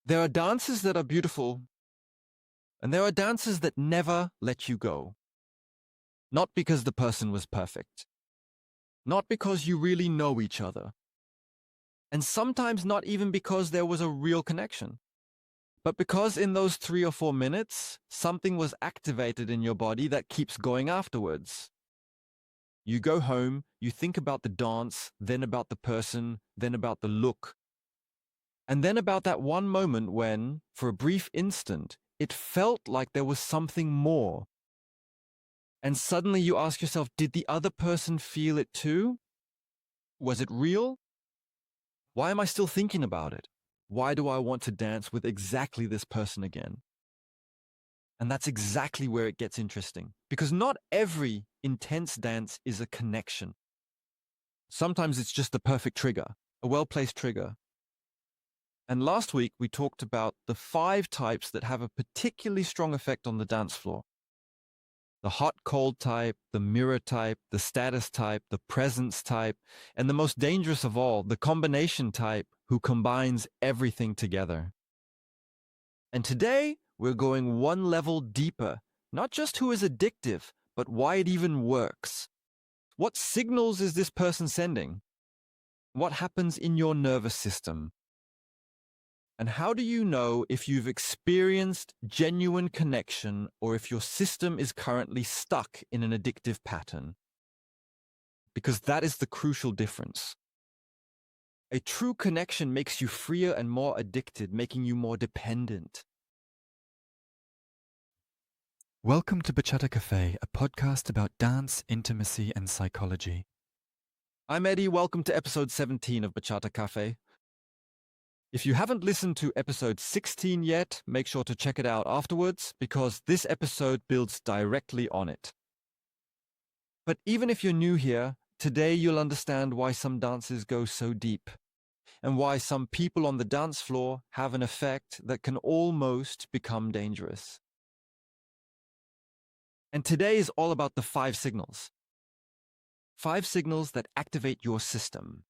There are dances that are beautiful, and there are dances that never let you go. Not because the person was perfect, not because you really know each other, and sometimes not even because there was a real connection, but because in those 3 or 4 minutes, something was activated in your body that keeps going afterwards. You go home, you think about the dance, then about the person, then about the look, and then about that one moment when, for a brief instant, it felt like there was something more. And suddenly you ask yourself, did the other person feel it too? Was it real? Why am I still thinking about it? Why do I want to dance with exactly this person again? And that's exactly where it gets interesting, because not every intense dance is a connection. Sometimes it's just the perfect trigger, a well-placed trigger. And last week we talked about the 5 types that have a particularly strong effect on the dance floor. The hot-cold type, the mirror type, the status type, the presence type, and the most dangerous of all, the combination type, who combines everything together. And today, we're going one level deeper, not just who is addictive, but why it even works. What signals is this person sending? What happens in your nervous system? And how do you know if you've experienced genuine connection or if your system is currently stuck in an addictive pattern? Because that is the crucial difference. A true connection makes you freer and more addicted, making you more dependent. Welcome to Bachata Café, a podcast about dance, intimacy, and psychology. I'm Eddie. Welcome to episode 17 of Bachata Café. If you haven't listened to episode 16 yet, make sure to check it out afterwards because this episode builds directly on it. But even if you're new here, today you'll understand why some dances go so deep and why some people on the dance floor have an effect that can almost become dangerous. And today is all about the 5 signals. 5 signals that activate your system.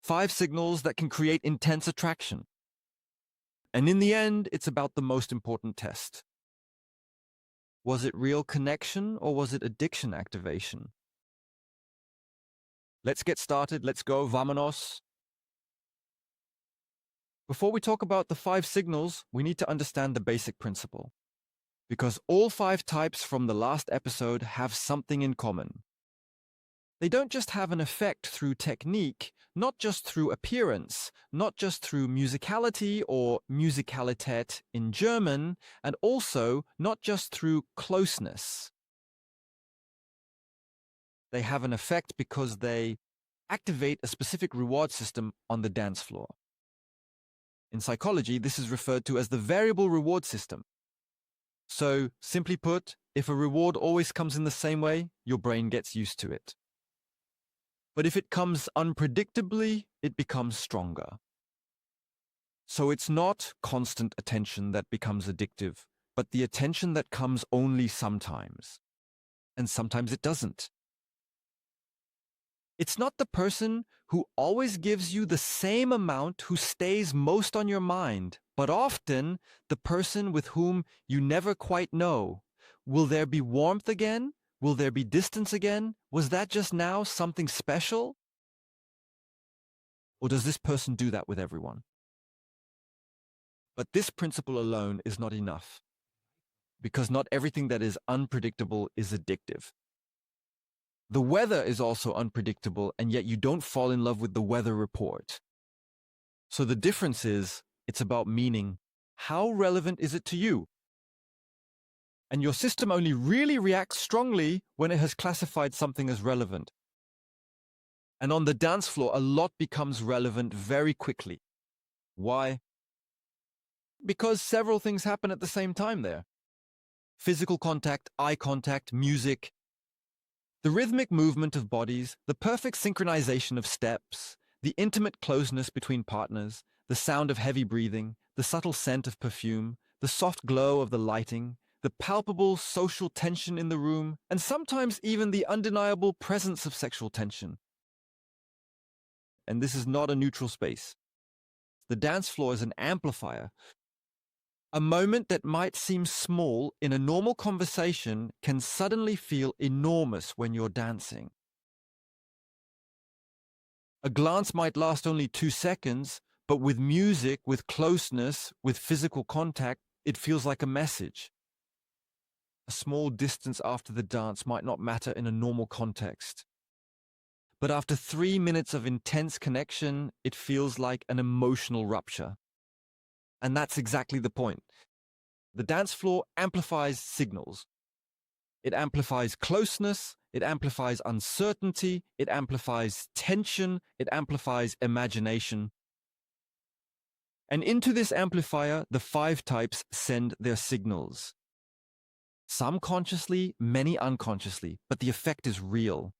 5 signals that can create intense attraction. And in the end, it's about the most important test. Was it real connection or was it addiction activation? Let's get started. Let's go. Vámonos. Before we talk about the 5 signals, we need to understand the basic principle. Because all 5 types from the last episode have something in common. They don't just have an effect through technique, not just through appearance, not just through musicality or Musikalität in German, and also not just through closeness. They have an effect because they activate a specific reward system on the dance floor. In psychology, this is referred to as the variable reward system. So, simply put, if a reward always comes in the same way, your brain gets used to it. But if it comes unpredictably, it becomes stronger. So it's not constant attention that becomes addictive, but the attention that comes only sometimes. And sometimes it doesn't. It's not the person who always gives you the same amount who stays most on your mind, but often the person with whom you never quite know. Will there be warmth again? Will there be distance again? Was that just now something special? Or does this person do that with everyone? But this principle alone is not enough, because not everything that is unpredictable is addictive. The weather is also unpredictable, and yet you don't fall in love with the weather report. So the difference is, it's about meaning. How relevant is it to you? And your system only really reacts strongly when it has classified something as relevant. And on the dance floor, a lot becomes relevant very quickly. Why? Because several things happen at the same time there. Physical contact, eye contact, music, the rhythmic movement of bodies, the perfect synchronization of steps, the intimate closeness between partners, the sound of heavy breathing, the subtle scent of perfume, the soft glow of the lighting, the palpable social tension in the room, and sometimes even the undeniable presence of sexual tension. And this is not a neutral space. The dance floor is an amplifier. A moment that might seem small in a normal conversation can suddenly feel enormous when you're dancing. A glance might last only 2 seconds, but with music, with closeness, with physical contact, it feels like a message. A small distance after the dance might not matter in a normal context. But after 3 minutes of intense connection, it feels like an emotional rupture. And that's exactly the point. The dance floor amplifies signals. It amplifies closeness, it amplifies uncertainty, it amplifies tension, it amplifies imagination. And into this amplifier, the 5 types send their signals. Some consciously, many unconsciously, but the effect is real.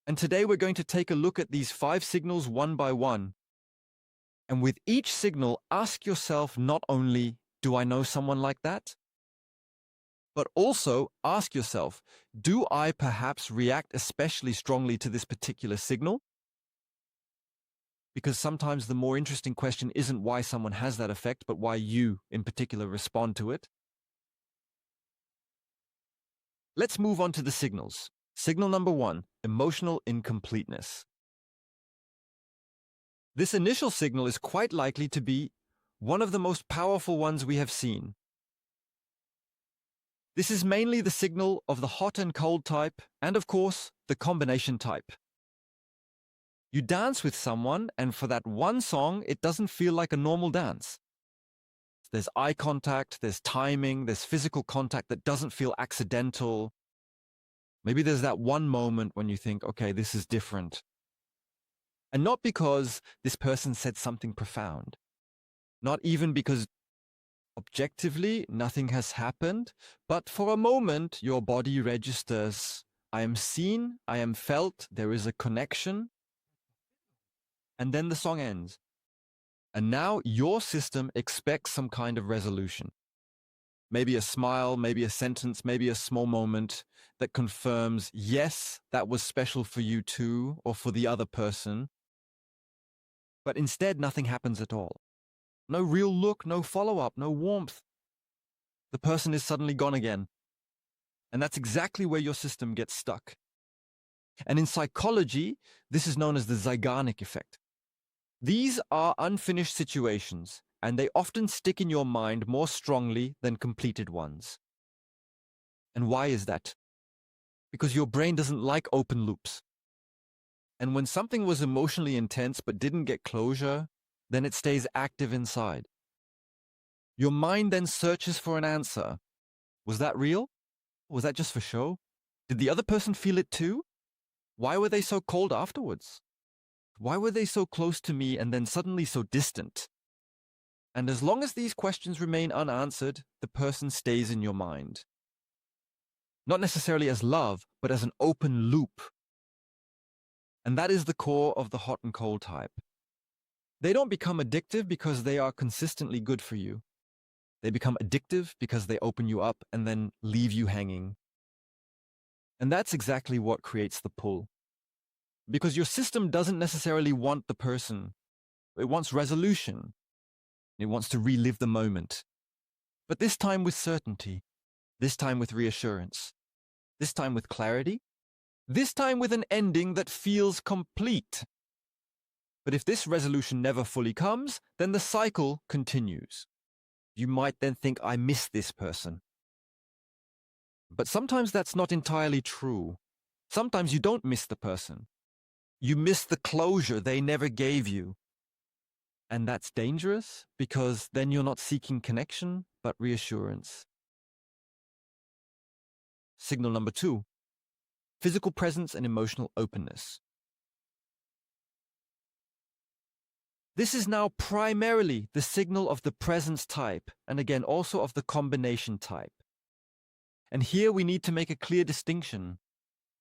And today we're going to take a look at these 5 signals one by one. And with each signal, ask yourself not only, do I know someone like that? But also ask yourself, do I perhaps react especially strongly to this particular signal? Because sometimes the more interesting question isn't why someone has that effect, but why you in particular respond to it. Let's move on to the signals. Signal number 1, emotional incompleteness. This initial signal is quite likely to be one of the most powerful ones we have seen. This is mainly the signal of the hot and cold type, and of course, the combination type. You dance with someone, and for that one song, it doesn't feel like a normal dance. There's eye contact, there's timing, there's physical contact that doesn't feel accidental. Maybe there's that one moment when you think, okay, this is different. And not because this person said something profound. Not even because objectively nothing has happened, but for a moment your body registers, I am seen, I am felt, there is a connection. And then the song ends. And now your system expects some kind of resolution. Maybe a smile, maybe a sentence, maybe a small moment that confirms, yes, that was special for you too, or for the other person. But instead, nothing happens at all. No real look, no follow-up, no warmth. The person is suddenly gone again. And that's exactly where your system gets stuck. And in psychology, this is known as the Zeigarnik effect. These are unfinished situations, and they often stick in your mind more strongly than completed ones. And why is that? Because your brain doesn't like open loops. And when something was emotionally intense but didn't get closure, then it stays active inside. Your mind then searches for an answer. Was that real? Was that just for show? Did the other person feel it too? Why were they so cold afterwards? Why were they so close to me and then suddenly so distant? And as long as these questions remain unanswered, the person stays in your mind. Not necessarily as love, but as an open loop. And that is the core of the hot and cold type. They don't become addictive because they are consistently good for you. They become addictive because they open you up and then leave you hanging. And that's exactly what creates the pull. Because your system doesn't necessarily want the person. It wants resolution. It wants to relive the moment. But this time with certainty. This time with reassurance. This time with clarity. This time with an ending that feels complete. But if this resolution never fully comes, then the cycle continues. You might then think, I miss this person. But sometimes that's not entirely true. Sometimes you don't miss the person. You miss the closure they never gave you. And that's dangerous because then you're not seeking connection, but reassurance. Signal number 2, physical presence and emotional openness. This is now primarily the signal of the presence type, and again also of the combination type. And here we need to make a clear distinction.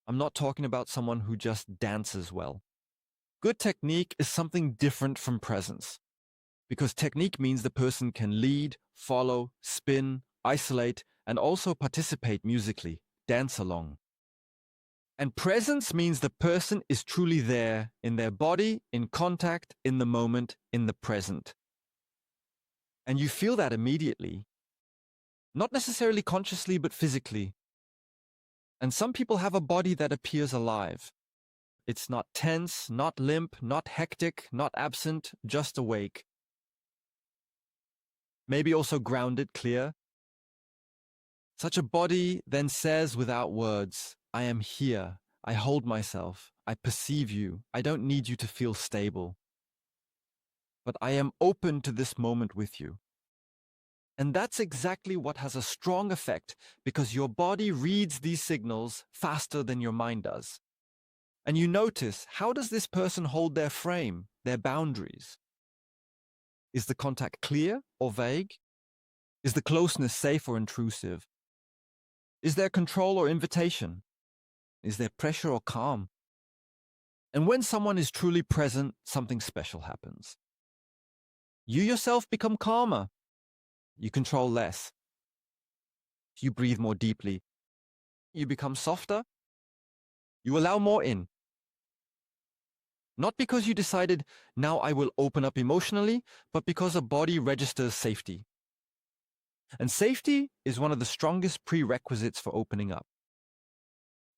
I'm not talking about someone who just dances well. Good technique is something different from presence. Because technique means the person can lead, follow, spin, isolate, and also participate musically, dance along. And presence means the person is truly there in their body, in contact, in the moment, in the present. And you feel that immediately, not necessarily consciously, but physically. And some people have a body that appears alive. It's not tense, not limp, not hectic, not absent, just awake. Maybe also grounded, clear. Such a body then says without words, I am here, I hold myself, I perceive you, I don't need you to feel stable. But I am open to this moment with you. And that's exactly what has a strong effect, because your body reads these signals faster than your mind does. And you notice, how does this person hold their frame, their boundaries? Is the contact clear or vague? Is the closeness safe or intrusive? Is there control or invitation? Is there pressure or calm? And when someone is truly present, something special happens. You yourself become calmer. You control less. You breathe more deeply. You become softer. You allow more in. Not because you decided, now I will open up emotionally, but because a body registers safety. And safety is one of the strongest prerequisites for opening up.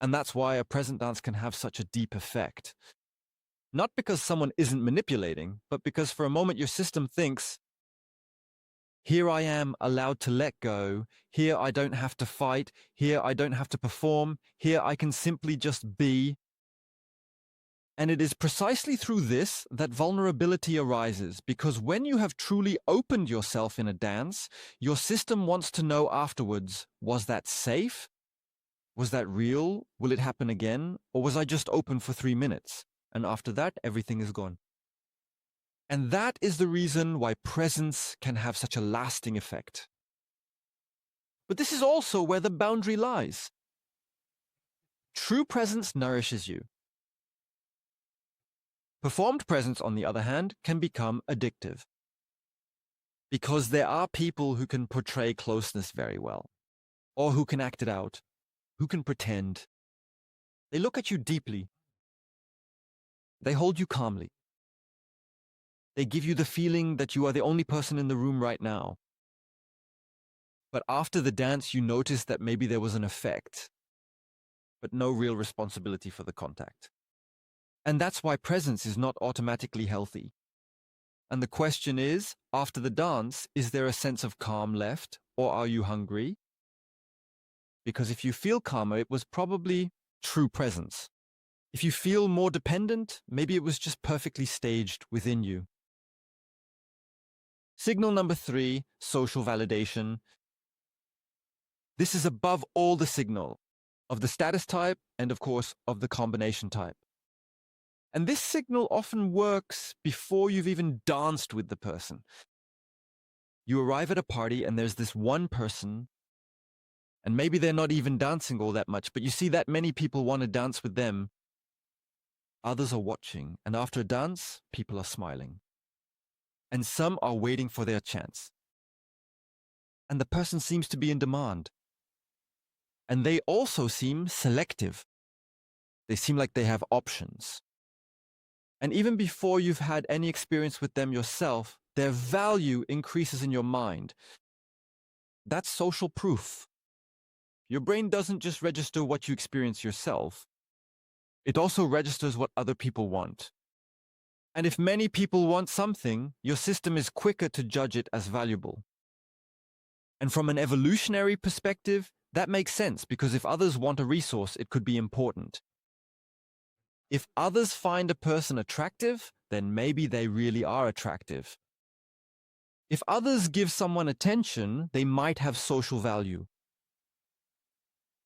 And that's why a present dance can have such a deep effect. Not because someone isn't manipulating, but because for a moment your system thinks, here I am allowed to let go. Here I don't have to fight. Here I don't have to perform. Here I can simply just be. And it is precisely through this that vulnerability arises, because when you have truly opened yourself in a dance, your system wants to know afterwards, was that safe? Was that real? Will it happen again? Or was I just open for 3 minutes? And after that, everything is gone. And that is the reason why presence can have such a lasting effect. But this is also where the boundary lies. True presence nourishes you. Performed presence, on the other hand, can become addictive. Because there are people who can portray closeness very well, or who can act it out, who can pretend. They look at you deeply. They hold you calmly. They give you the feeling that you are the only person in the room right now. But after the dance, you notice that maybe there was an effect, but no real responsibility for the contact. And that's why presence is not automatically healthy. And the question is, after the dance, is there a sense of calm left, or are you hungry? Because if you feel calmer, it was probably true presence. If you feel more dependent, maybe it was just perfectly staged within you. Signal number 3, social validation. This is above all the signal of the status type and, of course, of the combination type. And this signal often works before you've even danced with the person. You arrive at a party and there's this one person, and maybe they're not even dancing all that much, but you see that many people want to dance with them. Others are watching, and after a dance, people are smiling. And some are waiting for their chance. And the person seems to be in demand. And they also seem selective. They seem like they have options. And even before you've had any experience with them yourself, their value increases in your mind. That's social proof. Your brain doesn't just register what you experience yourself. It also registers what other people want. And if many people want something, your system is quicker to judge it as valuable. And from an evolutionary perspective, that makes sense, because if others want a resource, it could be important. If others find a person attractive, then maybe they really are attractive. If others give someone attention, they might have social value.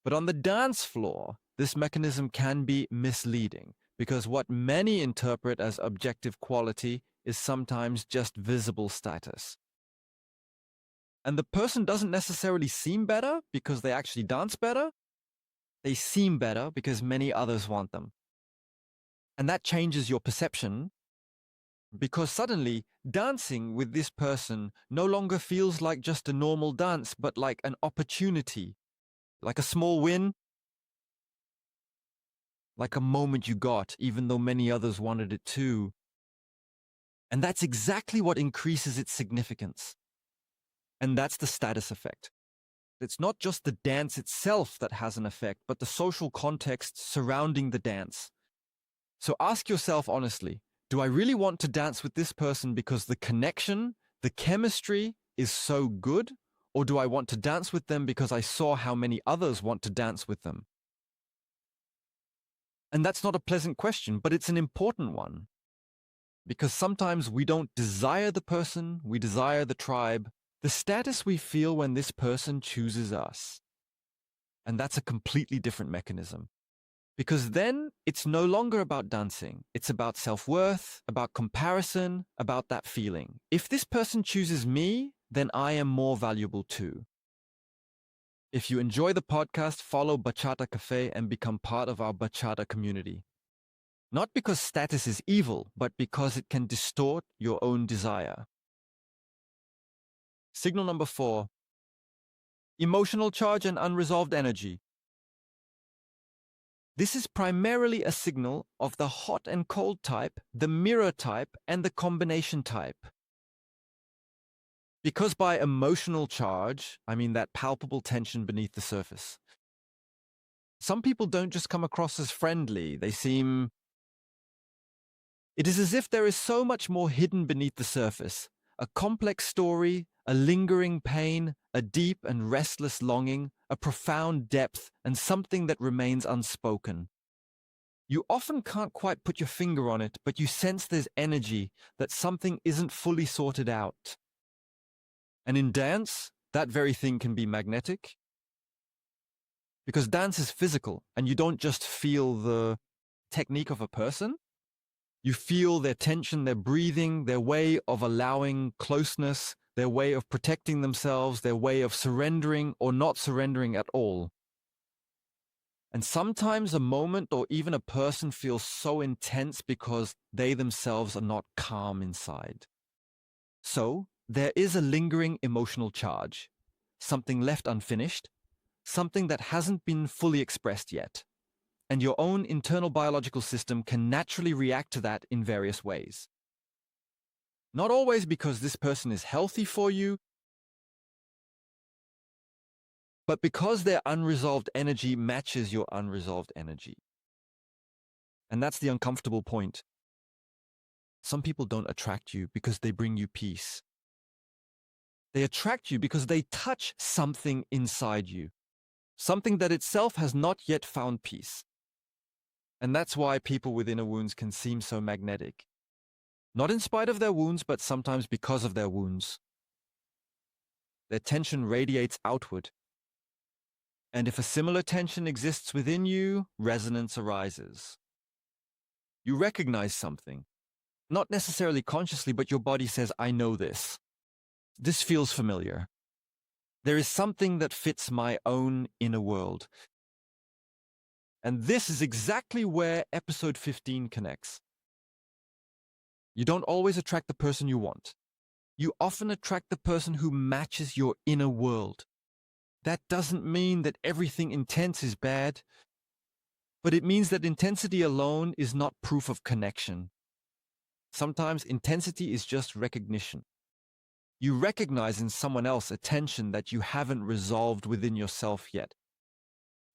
But on the dance floor, this mechanism can be misleading, because what many interpret as objective quality is sometimes just visible status. And the person doesn't necessarily seem better because they actually dance better. They seem better because many others want them. And that changes your perception, because suddenly dancing with this person no longer feels like just a normal dance, but like an opportunity, like a small win. like a moment you got, even though many others wanted it too. And that's exactly what increases its significance. And that's the status effect. It's not just the dance itself that has an effect, but the social context surrounding the dance. So ask yourself honestly, do I really want to dance with this person because the connection, the chemistry is so good? Or do I want to dance with them because I saw how many others want to dance with them? And that's not a pleasant question, but it's an important one. Because sometimes we don't desire the person, we desire the tribe, the status we feel when this person chooses us. And that's a completely different mechanism. Because then it's no longer about dancing. It's about self-worth, about comparison, about that feeling. If this person chooses me, then I am more valuable too. If you enjoy the podcast, follow Bachata Café and become part of our Bachata community. Not because status is evil, but because it can distort your own desire. Signal number 4. Emotional charge and unresolved energy. This is primarily a signal of the hot and cold type, the mirror type, and the combination type. Because by emotional charge, I mean that palpable tension beneath the surface. Some people don't just come across as friendly, It is as if there is so much more hidden beneath the surface, a complex story, a lingering pain, a deep and restless longing, a profound depth, and something that remains unspoken. You often can't quite put your finger on it, but you sense there's energy, that something isn't fully sorted out. And in dance, that very thing can be magnetic. Because dance is physical, and you don't just feel the technique of a person. You feel their tension, their breathing, their way of allowing closeness, their way of protecting themselves, their way of surrendering or not surrendering at all. And sometimes a moment or even a person feels so intense because they themselves are not calm inside. So, there is a lingering emotional charge, something left unfinished, something that hasn't been fully expressed yet. And your own internal biological system can naturally react to that in various ways. Not always because this person is healthy for you, but because their unresolved energy matches your unresolved energy. And that's the uncomfortable point. Some people don't attract you because they bring you peace. They attract you because they touch something inside you, something that itself has not yet found peace. And that's why people with inner wounds can seem so magnetic. Not in spite of their wounds, but sometimes because of their wounds. Their tension radiates outward. And if a similar tension exists within you, resonance arises. You recognize something. Not necessarily consciously, but your body says, I know this. This feels familiar. There is something that fits my own inner world. And this is exactly where episode 15 connects. You don't always attract the person you want. You often attract the person who matches your inner world. That doesn't mean that everything intense is bad, but it means that intensity alone is not proof of connection. Sometimes intensity is just recognition. You recognize in someone else a tension that you haven't resolved within yourself yet.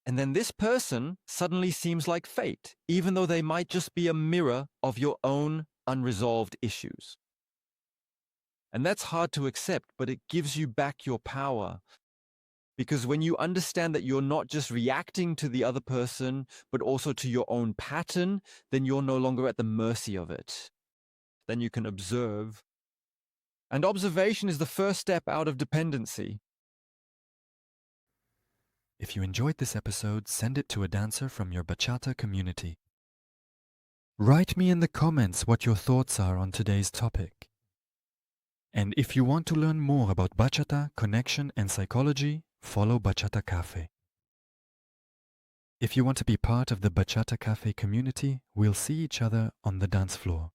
And then this person suddenly seems like fate, even though they might just be a mirror of your own unresolved issues. And that's hard to accept, but it gives you back your power. Because when you understand that you're not just reacting to the other person, but also to your own pattern, then you're no longer at the mercy of it. Then you can observe. And observation is the first step out of dependency. If you enjoyed this episode, send it to a dancer from your bachata community. Write me in the comments what your thoughts are on today's topic. And if you want to learn more about bachata, connection, and psychology, follow Bachata Café. If you want to be part of the Bachata Café community, we'll see each other on the dance floor.